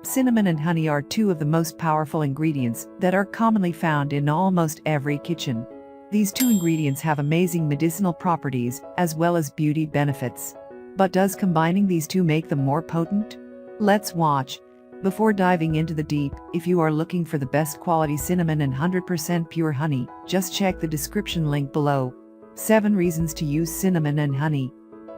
Cinnamon and honey are two of the most powerful ingredients that are commonly found in almost every kitchen. These two ingredients have amazing medicinal properties as well as beauty benefits. But does combining these two make them more potent? Let's watch. Before diving into the deep, if you are looking for the best quality cinnamon and 100% pure honey, just check the description link below. 7 reasons to use cinnamon and honey.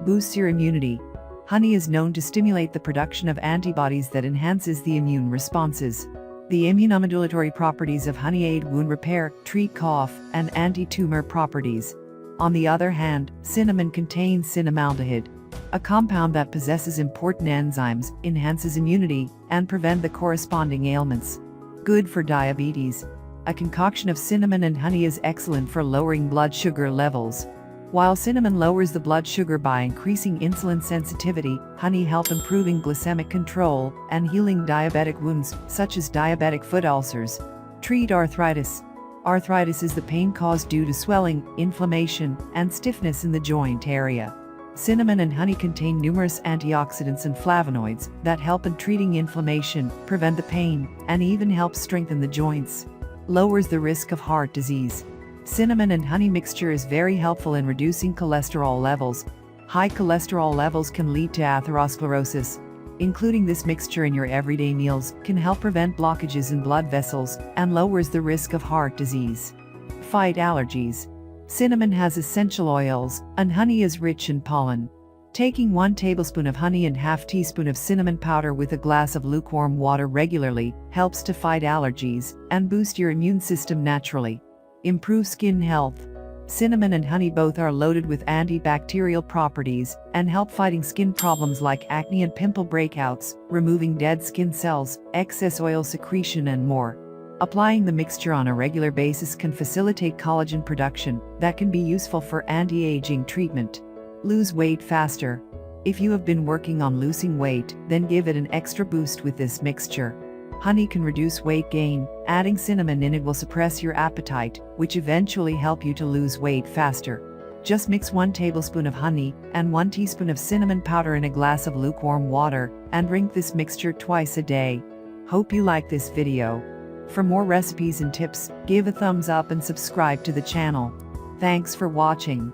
Boosts your immunity. Honey is known to stimulate the production of antibodies that enhances the immune responses. The immunomodulatory properties of honey aid wound repair, treat cough, and anti-tumor properties. On the other hand, cinnamon contains cinnamaldehyde, a compound that possesses important enzymes, enhances immunity, and prevent the corresponding ailments. Good for diabetes. A concoction of cinnamon and honey is excellent for lowering blood sugar levels. While cinnamon lowers the blood sugar by increasing insulin sensitivity, honey helps improving glycemic control and healing diabetic wounds, such as diabetic foot ulcers. Treat arthritis. Arthritis is the pain caused due to swelling, inflammation, and stiffness in the joint area. Cinnamon and honey contain numerous antioxidants and flavonoids that help in treating inflammation, prevent the pain, and even help strengthen the joints. Lowers the risk of heart disease. Cinnamon and honey mixture is very helpful in reducing cholesterol levels. High cholesterol levels can lead to atherosclerosis. Including this mixture in your everyday meals can help prevent blockages in blood vessels and lowers the risk of heart disease. Fight allergies. Cinnamon has essential oils, and honey is rich in pollen. Taking 1 tablespoon of honey and ½ teaspoon of cinnamon powder with a glass of lukewarm water regularly helps to fight allergies and boost your immune system naturally. Improve skin health. Cinnamon and honey both are loaded with antibacterial properties and help fighting skin problems like acne and pimple breakouts, removing dead skin cells, excess oil secretion, and more. Applying the mixture on a regular basis can facilitate collagen production that can be useful for anti-aging treatment. Lose weight faster. If you have been working on losing weight, then give it an extra boost with this mixture. Honey can reduce weight gain. Adding cinnamon in it will suppress your appetite, which eventually help you to lose weight faster. Just mix 1 tablespoon of honey and 1 teaspoon of cinnamon powder in a glass of lukewarm water and drink this mixture twice a day. Hope you like this video. For more recipes and tips, give a thumbs up and subscribe to the channel. Thanks for watching.